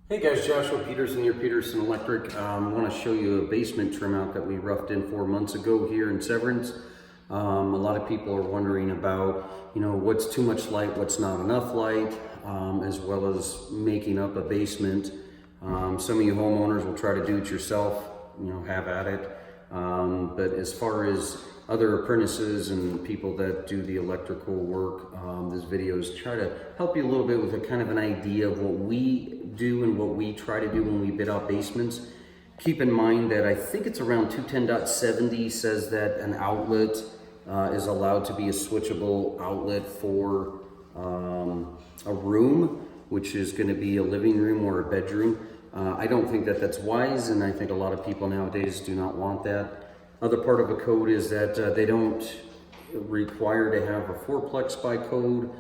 Hey guys, Joshua Peterson here, Peterson Electric. I want to show you a basement trim out that we roughed in 4 months ago here in Severance. A lot of people are wondering about, what's too much light, what's not enough light, as well as making up a basement. Some of you homeowners will try to do it yourself, have at it. But as far as other apprentices and people that do the electrical work, this video is try to help you a little bit with a kind of an idea of what we do and what we try to do when we bid out basements. Keep in mind that I think it's around 210.70 says that an outlet is allowed to be a switchable outlet for a room, which is going to be a living room or a bedroom. I don't think that that's wise, and I think a lot of people nowadays do not want that. Other part of a code is that they don't require to have a fourplex by code.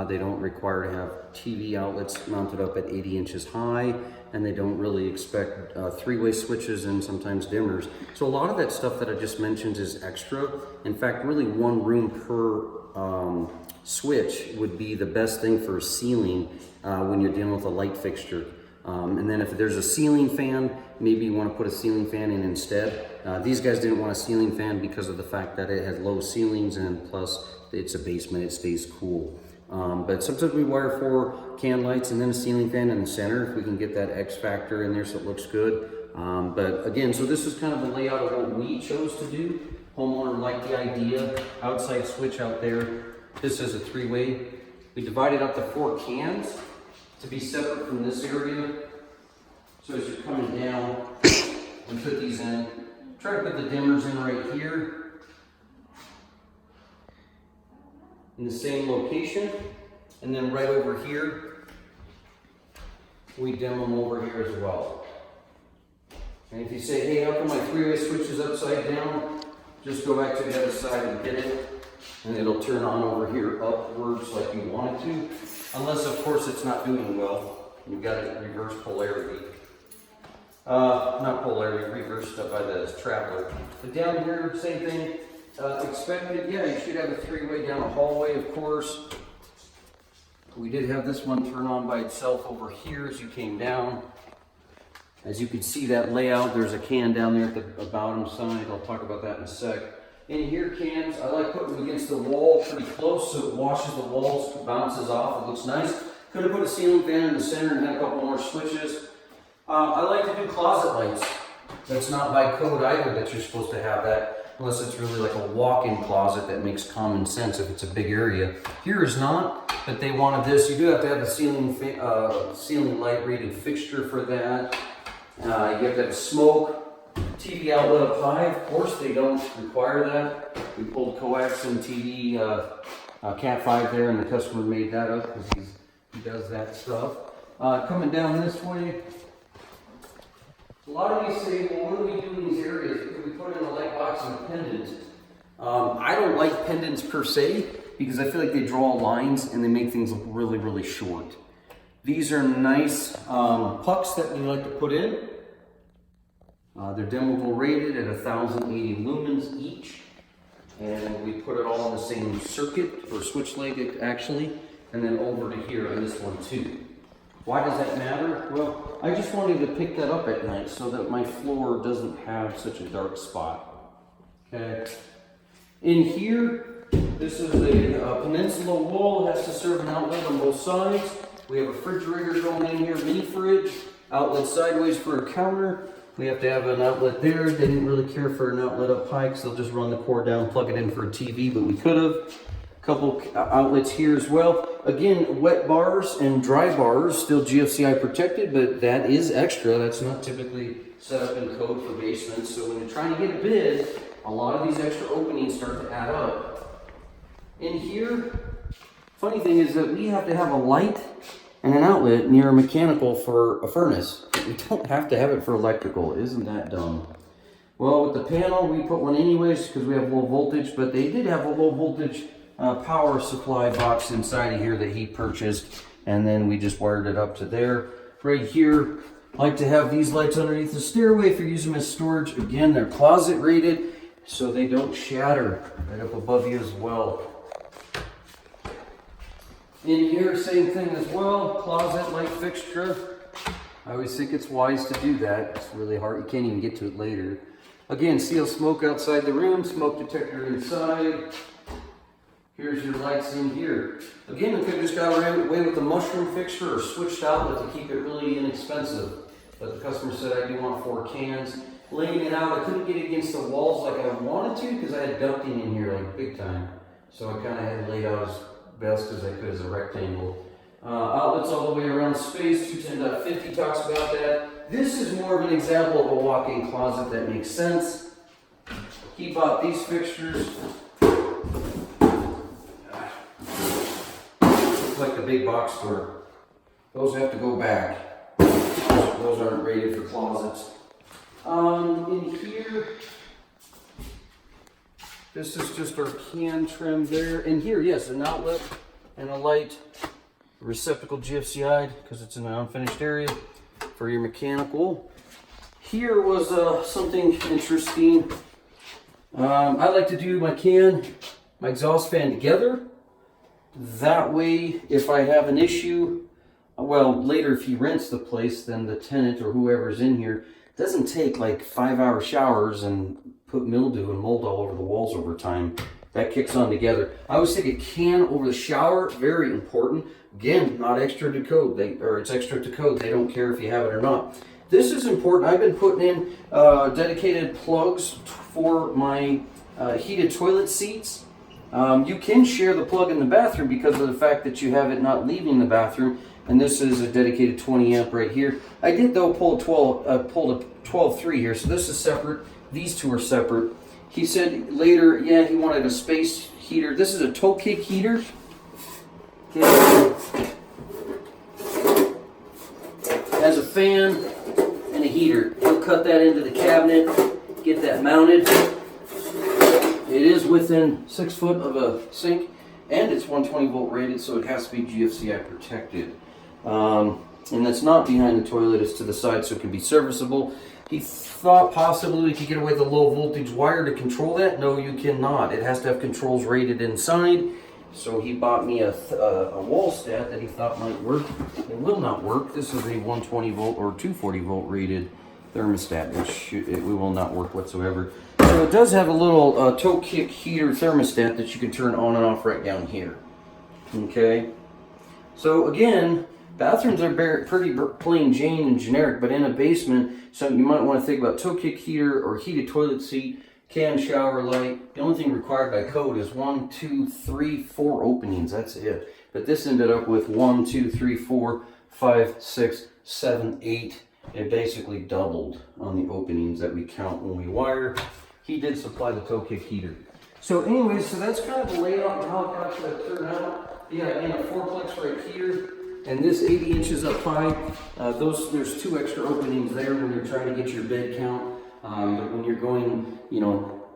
They don't require to have TV outlets mounted up at 80 inches high, and they don't really expect three-way switches and sometimes dimmers. So a lot of that stuff that I just mentioned is extra. In fact, really one room per switch would be the best thing for a ceiling when you're dealing with a light fixture. And then if there's a ceiling fan, maybe you want to put a ceiling fan in instead. These guys didn't want a ceiling fan because of the fact that it has low ceilings, and plus it's a basement, it stays cool. But sometimes we wire 4 can lights and then a ceiling fan in the center if we can get that X factor in there so it looks good. But again, so this is kind of the layout of what we chose to do. Homeowner liked the idea, outside switch out there. This is a 3-way. We divided up the 4 cans to be separate from this area. So as you're coming down, we put these in. Try to put the dimmers in right here, in the same location, and then right over here, we dim them over here as well. And if you say, hey, how come my 3-way switch is upside down? Just go back to the other side and hit it, and it'll turn on over here upwards like you want it to. Unless, of course, it's not doing well. You've got it reverse polarity. Not polarity, reversed by the traveler. But down here, same thing. Expected, yeah, you should have a 3-way down a hallway, of course. We did have this one turn on by itself over here as you came down. As you can see that layout, there's a can down there at the bottom side. I'll talk about that in a sec. In here, cans, I like putting them against the wall pretty close so it washes the walls, bounces off, it looks nice. Could have put a ceiling fan in the center and had a couple more switches. I like to do closet lights. That's not by code either that you're supposed to have that, unless it's really like a walk-in closet that makes common sense if it's a big area. Here is not, but they wanted this. You do have to have a ceiling light rated fixture for that. You have to have a smoke. TV outlet up high, of course they don't require that. We pulled coax and TV Cat 5 there, and the customer made that up because he does that stuff. Coming down this way, a lot of you say, well, what do we do in these areas? Could we put in a light box and a pendant? I don't like pendants per se because I feel like they draw lines and they make things look really, really short. These are nice pucks that we like to put in. They're dimmable rated at 1080 lumens each, and we put it all in the same circuit, or switch leg actually, and then over to here on this one too. Why does that matter? Well, I just wanted to pick that up at night so that my floor doesn't have such a dark spot. Okay. In here, this is a peninsula wall. It has to serve an outlet on both sides. We have a refrigerator going in here, mini fridge, outlet sideways for a counter. We have to have an outlet there. They didn't really care for an outlet up high because they'll just run the cord down, plug it in for a TV, but we could have. A couple outlets here as well. Again, wet bars and dry bars, still GFCI protected, but that is extra. That's not typically set up in code for basements. So when you're trying to get a bid, a lot of these extra openings start to add up. In here, funny thing is that we have to have a light and an outlet near a mechanical for a furnace. We don't have to have it for electrical. Isn't that dumb? Well, with the panel, we put one anyways because we have low voltage, but they did have a low voltage power supply box inside of here that he purchased, and then we just wired it up to there. Right here, I like to have these lights underneath the stairway if you're using them as storage. Again, they're closet rated, so they don't shatter right up above you as well. In here, same thing as well, closet light fixture. I always think it's wise to do that. It's really hard. You can't even get to it later. Again, seal smoke outside the room, smoke detector inside. Here's your lights in here. Again, we could have just got away with the mushroom fixture or switched outlet to keep it really inexpensive. But the customer said, I do want 4 cans. Laying it out, I couldn't get against the walls like I wanted to because I had ducting in here like big time. So I kind of had it laid out as best as I could as a rectangle. Outlets all the way around the space, 210.50 talks about that. This is more of an example of a walk-in closet that makes sense. He bought these fixtures. Looks like the big box store. Those have to go back. Those aren't rated for closets. In here, this is just our can trim there. And here, yes, an outlet and a light. Receptacle GFCI'd because it's in an unfinished area for your mechanical. Here was something interesting. I like to do my exhaust fan together. That way, if I have an issue, well, later if he rents the place, then the tenant or whoever's in here doesn't take like 5-hour showers and put mildew and mold all over the walls over time. That kicks on together. I always take a can over the shower, very important. Again, not extra to code, it's extra to code. They don't care if you have it or not. This is important. I've been putting in dedicated plugs for my heated toilet seats. You can share the plug in the bathroom because of the fact that you have it not leaving the bathroom. And this is a dedicated 20 amp right here. I did though pull a 12.3 here, so this is separate. These two are separate. He said later, yeah, he wanted a space heater. This is a toe kick heater. Okay. Has a fan and a heater. He'll cut that into the cabinet, get that mounted. It is within 6 foot of a sink, and it's 120 volt rated, so it has to be GFCI protected. And that's not behind the toilet, it's to the side, so it can be serviceable. He thought possibly we could get away with a low voltage wire to control that. No, you cannot. It has to have controls rated inside. So he bought me a wall stat that he thought might work. It will not work. This is a 120 volt or 240 volt rated thermostat, which it will not work whatsoever. So it does have a little toe kick heater thermostat that you can turn on and off right down here. Okay. So again, bathrooms are pretty plain Jane and generic, but in a basement, so you might want to think about toe kick heater or heated toilet seat, can shower light. The only thing required by code is 1, 2, 3, 4 openings. That's it. But this ended up with 1, 2, 3, 4, 5, 6, 7, 8. It basically doubled on the openings that we count when we wire. He did supply the toe kick heater. So anyways, so that's kind of the layout and how it got to turn out. Yeah, again, a 4-plex right here. And this 80 inches up high, there's 2 extra openings there when you're trying to get your bed count. But when you're going,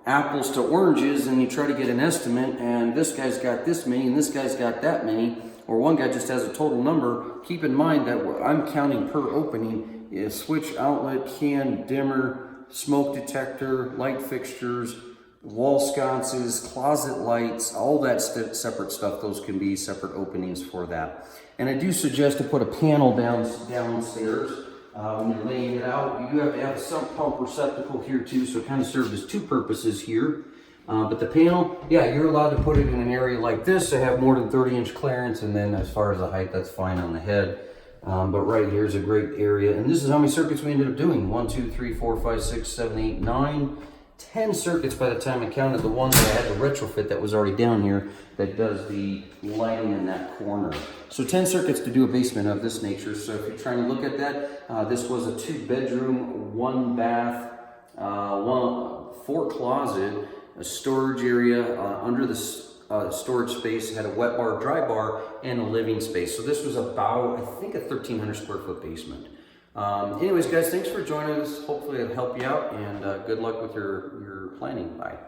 apples to oranges and you try to get an estimate and this guy's got this many and this guy's got that many, or one guy just has a total number, keep in mind that I'm counting per opening is switch, outlet, can, dimmer, smoke detector, light fixtures, wall sconces, closet lights, all that separate stuff. Those can be separate openings for that. And I do suggest to put a panel downstairs when you're laying it out. You do have to have a sump pump receptacle here too, so it kind of serves as 2 purposes here. But the panel, yeah, you're allowed to put it in an area like this to have more than 30-inch clearance, and then as far as the height, that's fine on the head. But right here is a great area, and this is how many circuits we ended up doing. 1, 2, 3, 4, 5, 6, 7, 8, 9, 10 circuits by the time I counted the ones that I had to retrofit that was already down here that does the lighting in that corner. So 10 circuits to do a basement of this nature. So if you're trying to look at that, this was a 2-bedroom, 1-bath, 4-closet, a storage area under the storage space, had a wet bar, dry bar, and a living space. So this was about, I think, a 1,300 square foot basement. Anyways, guys, thanks for joining us. Hopefully it'll help you out, and good luck with your planning. Bye.